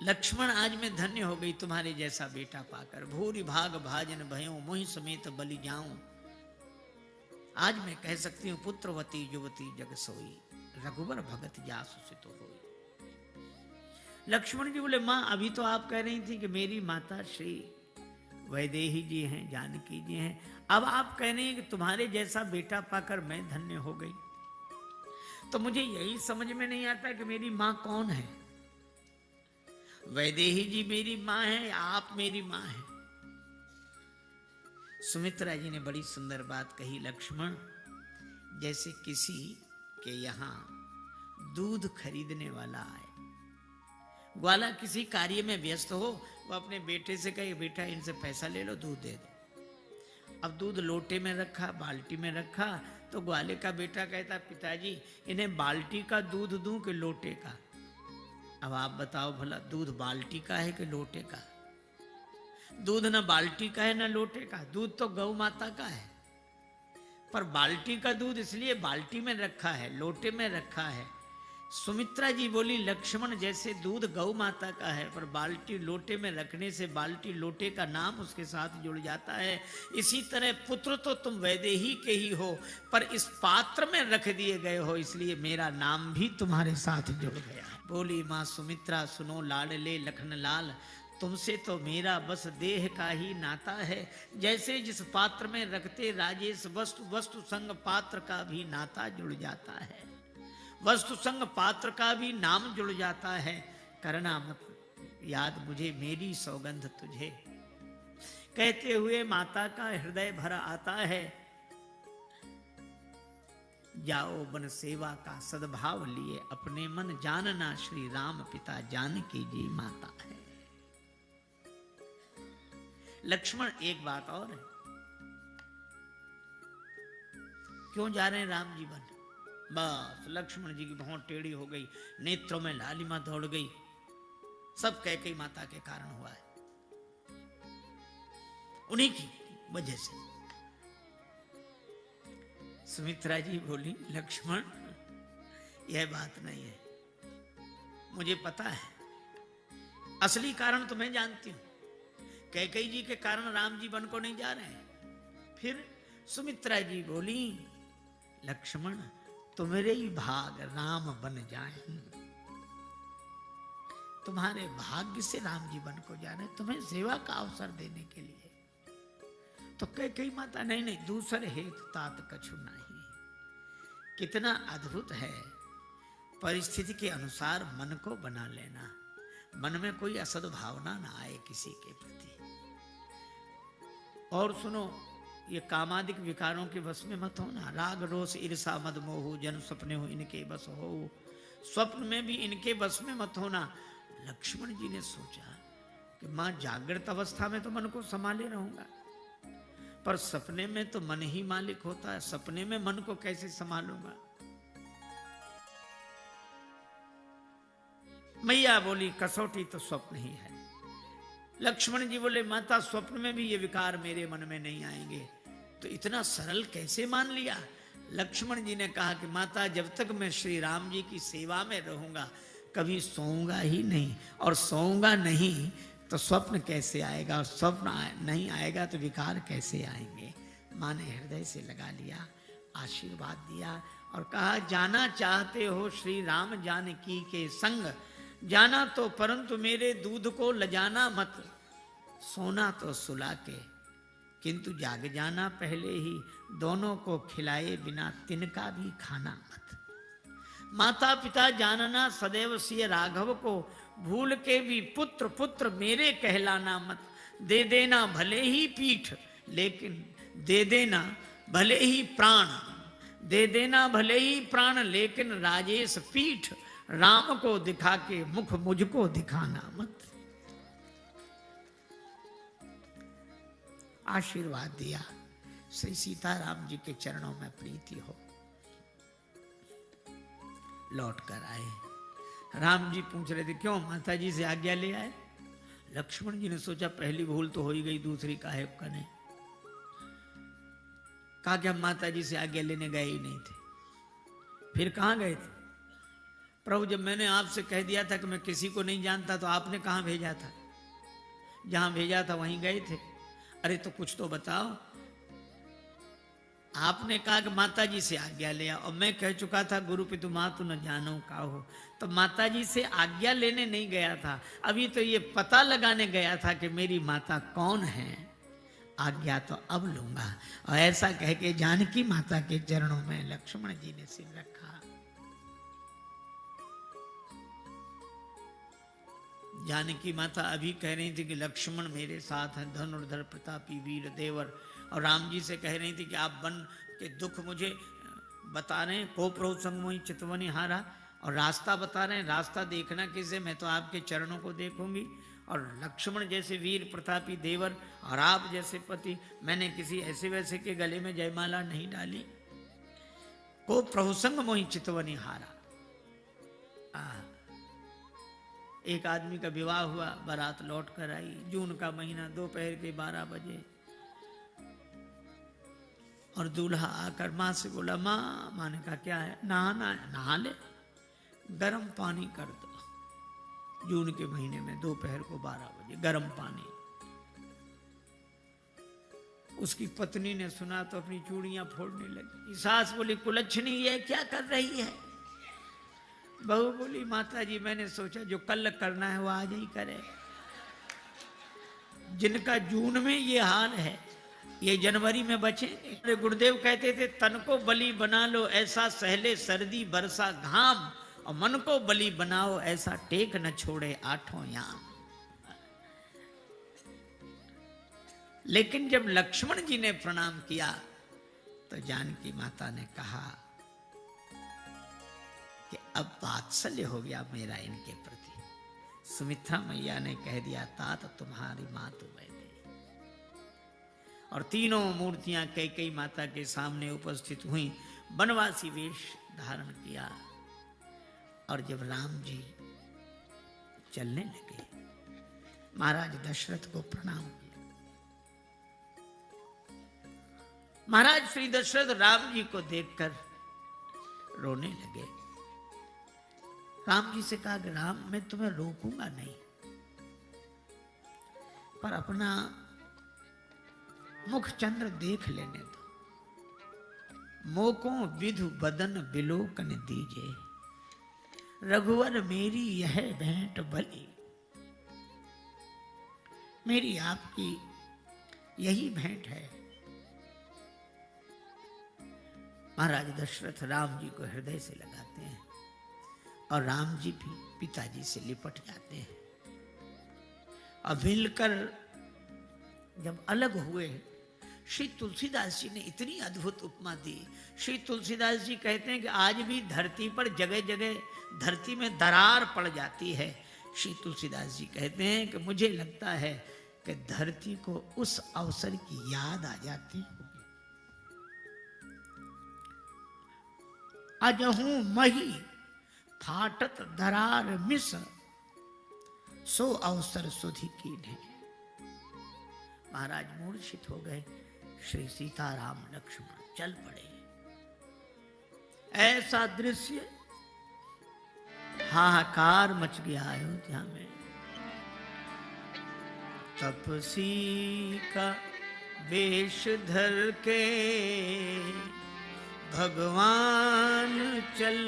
लक्ष्मण आज मैं धन्य हो गई तुम्हारे जैसा बेटा पाकर। भूरि भाग भाजन भयो मोहि समेत बलि जाऊं। आज मैं कह सकती हूं पुत्रवती युवती जग सोई, रघुवर भगत जासु सितो होई। लक्ष्मण जी बोले मां अभी तो आप कह रही थी कि मेरी माता श्री वैदेही जी हैं, जानकी जी हैं, अब आप कह रही हैं कि तुम्हारे जैसा बेटा पाकर मैं धन्य हो गई। तो मुझे यही समझ में नहीं आता कि मेरी मां कौन है। वैदेही जी मेरी मां है या आप मेरी मां है? सुमित्रा जी ने बड़ी सुंदर बात कही, लक्ष्मण जैसे किसी के यहां दूध खरीदने वाला आए, ग्वाला किसी कार्य में व्यस्त हो, वो अपने बेटे से कहे बेटा इनसे पैसा ले लो, दूध दे दो। अब दूध लोटे में रखा, बाल्टी में रखा, तो ग्वाले का बेटा कहता पिताजी इन्हें बाल्टी का दूध दूं कि लोटे का? अब आप बताओ भला दूध बाल्टी का है कि लोटे का? दूध ना बाल्टी का है ना लोटे का, दूध तो गौ माता का है। पर बाल्टी का दूध इसलिए बाल्टी में रखा है, लोटे में रखा है। सुमित्रा जी बोली लक्ष्मण जैसे दूध गौ माता का है, पर बाल्टी लोटे में रखने से बाल्टी लोटे का नाम उसके साथ जुड़ जाता है। इसी तरह पुत्र तो तुम वैदेही के ही हो, पर इस पात्र में रख दिए गए हो, इसलिए मेरा नाम भी तुम्हारे साथ जुड़ गया। बोली मां सुमित्रा सुनो लाडले लखन लाल, तुमसे तो मेरा बस देह का ही नाता है। जैसे जिस पात्र में रखते राजेश वस्तु, वस्तु संग पात्र का भी नाता जुड़ जाता है, वस्तु संग पात्र का भी नाम जुड़ जाता है। करना मत याद मुझे मेरी सौगंध तुझे। कहते हुए माता का हृदय भरा आता है। जाओ बन सेवा का सद्भाव लिए, अपने मन जानना श्री राम पिता जानकी जी माता है। लक्ष्मण एक बात और है, क्यों जा रहे हैं राम जी वन? बस लक्ष्मण जी की भौं टेढ़ी हो गई, नेत्रों में लालिमा दौड़ गई। सब कैकेयी माता के कारण हुआ है, उन्हीं की वजह से। सुमित्रा जी बोली लक्ष्मण यह बात नहीं है, मुझे पता है, असली कारण तो मैं जानती हूं। कैकेयी जी के कारण राम जी वन को नहीं जा रहे हैं। फिर सुमित्रा जी बोली लक्ष्मण तुम्हारे ही भाग राम बन जाए, तुम्हारे भाग्य से राम जी वन को जा रहे, तुम्हें सेवा का अवसर देने के लिए। तो कैकेयी माता नहीं नहीं दूसरे हेतु तात कछु नहीं। कितना अद्भुत है, परिस्थिति के अनुसार मन को बना लेना, मन में कोई असद्भावना ना आए किसी के प्रति। और सुनो, ये कामादिक विकारों के वश में मत होना। राग रोष ईर्षा मद मोह जन सपने हो इनके बस हो, स्वप्न में भी इनके बस में मत होना। लक्ष्मण जी ने सोचा कि मां जागृत अवस्था में तो मन को संभाले रहूंगा, पर सपने में तो मन ही मालिक होता है, सपने में मन को कैसे संभालूंगा? मैया बोली कसौटी तो स्वप्न ही है। लक्ष्मण जी बोले माता स्वप्न में भी ये विकार मेरे मन में नहीं आएंगे। तो इतना सरल कैसे मान लिया? लक्ष्मण जी ने कहा कि माता जब तक मैं श्री राम जी की सेवा में रहूंगा कभी सोऊंगा ही नहीं, और सोऊंगा नहीं तो स्वप्न कैसे आएगा, और स्वप्न नहीं आएगा तो विकार कैसे आएंगे? माँ ने हृदय से लगा लिया, आशीर्वाद दिया और कहा जाना चाहते हो श्री राम जानकी के संग, जाना तो परंतु मेरे दूध को लजाना मत, सोना तो सुला के किंतु जाग जाना पहले ही, दोनों को खिलाए बिना तिनका भी खाना मत। माता पिता जानना सदैव सिय राघव को, भूल के भी पुत्र पुत्र मेरे कहलाना मत। दे देना भले ही पीठ लेकिन दे देना भले ही प्राण, दे देना भले ही प्राण लेकिन राजेश पीठ, राम को दिखा के मुख मुझको दिखाना मत। आशीर्वाद दिया। श्री सीताराम जी के चरणों में प्रीति हो। लौट कर आए। राम जी पूछ रहे थे क्यों माता जी से आज्ञा ले आए? लक्ष्मण जी ने सोचा पहली भूल तो हो ही गई, दूसरी काहे करें। कहा कि हम माता जी से आज्ञा लेने गए ही नहीं थे। फिर कहाँ गए थे? प्रभु जब मैंने आपसे कह दिया था कि मैं किसी को नहीं जानता तो आपने कहाँ भेजा था? जहां भेजा था वहीं गए थे। अरे तो कुछ तो बताओ। आपने कहा कि माता जी से आज्ञा लिया, और मैं कह चुका था गुरु पितु मातु न जानो का हो। तो माता जी से आज्ञा लेने नहीं गया था, अभी तो ये पता लगाने गया था कि मेरी माता कौन है। आज्ञा तो अब लूंगा। और ऐसा कह के जानकी माता के चरणों में लक्ष्मण जी ने सिर रखा। जानकी माता अभी कह रही थी कि लक्ष्मण मेरे साथ हैं, धनुर्धर प्रतापी वीर देवर। और राम जी से कह रही थी कि आप वन के दुख मुझे बता रहे हैं, कोपरो संगमोहि चितवनि हारा, और रास्ता बता रहे हैं, रास्ता देखना किसे, मैं तो आपके चरणों को देखूंगी। और लक्ष्मण जैसे वीर प्रतापी देवर और आप जैसे पति, मैंने किसी ऐसे वैसे के गले में जयमाला नहीं डाली। को प्रभुसंग मोहि चितवनि हारा। एक आदमी का विवाह हुआ, बारात लौट कर आई, जून का महीना, दोपहर के 12 बजे, और दूल्हा आकर माँ से बोला, माँ ने कहा क्या है? नहाना है। नहा ले, गर्म पानी कर दो। जून के महीने में दोपहर को 12 बजे गर्म पानी। उसकी पत्नी ने सुना तो अपनी चूड़ियां फोड़ने लगी। सास बोली, कुलच्छनी ये क्या कर रही है? बहू बोली, माता जी मैंने सोचा जो कल करना है वो आज ही करे। जिनका जून में ये हाल है ये जनवरी में बचेंगे। गुरुदेव कहते थे, तन को बलि बना लो ऐसा सहले सर्दी बरसा घाम, और मन को बलि बनाओ ऐसा टेक न छोड़े आठों याम। लेकिन जब लक्ष्मण जी ने प्रणाम किया तो जानकी माता ने कहा कि अब वात्सल्य हो गया मेरा इनके प्रति। सुमित्रा मैया ने कह दिया, तात तुम्हारी माँ तो मैं। और तीनों मूर्तियां कैकेयी माता के सामने उपस्थित हुई, वनवासी वेश धारण किया। और जब राम जी चलने लगे, महाराज दशरथ को प्रणाम किया। महाराज श्री दशरथ राम जी को देखकर रोने लगे। राम जी से कहा कि राम, मैं तुम्हें रोकूंगा नहीं, पर अपना मुख चंद्र देख लेने दो। मोकों विधु बदन बिलोकन दीजे, रघुवर मेरी यह भेंट भली। मेरी आपकी यही भेंट है। महाराज दशरथ राम जी को हृदय से लगाते हैं, और राम जी भी पिताजी से लिपट जाते हैं। और मिलकर जब अलग हुए, श्री तुलसीदास जी ने इतनी अद्भुत उपमा दी। श्री तुलसीदास जी कहते हैं कि आज भी धरती पर जगह जगह धरती में दरार पड़ जाती है। श्री तुलसीदास जी कहते हैं कि मुझे लगता है कि धरती को उस अवसर की याद आ जाती होगी। अजहू मही फाटत दरार मिस, सो अवसर सुधि कीन्हे। महाराज मूर्छित हो गए। श्री सीताराम लक्ष्मण चल पड़े। ऐसा दृश्य, हाहाकार मच गया अयोध्या में। तपसी का वेश धर के भगवान चल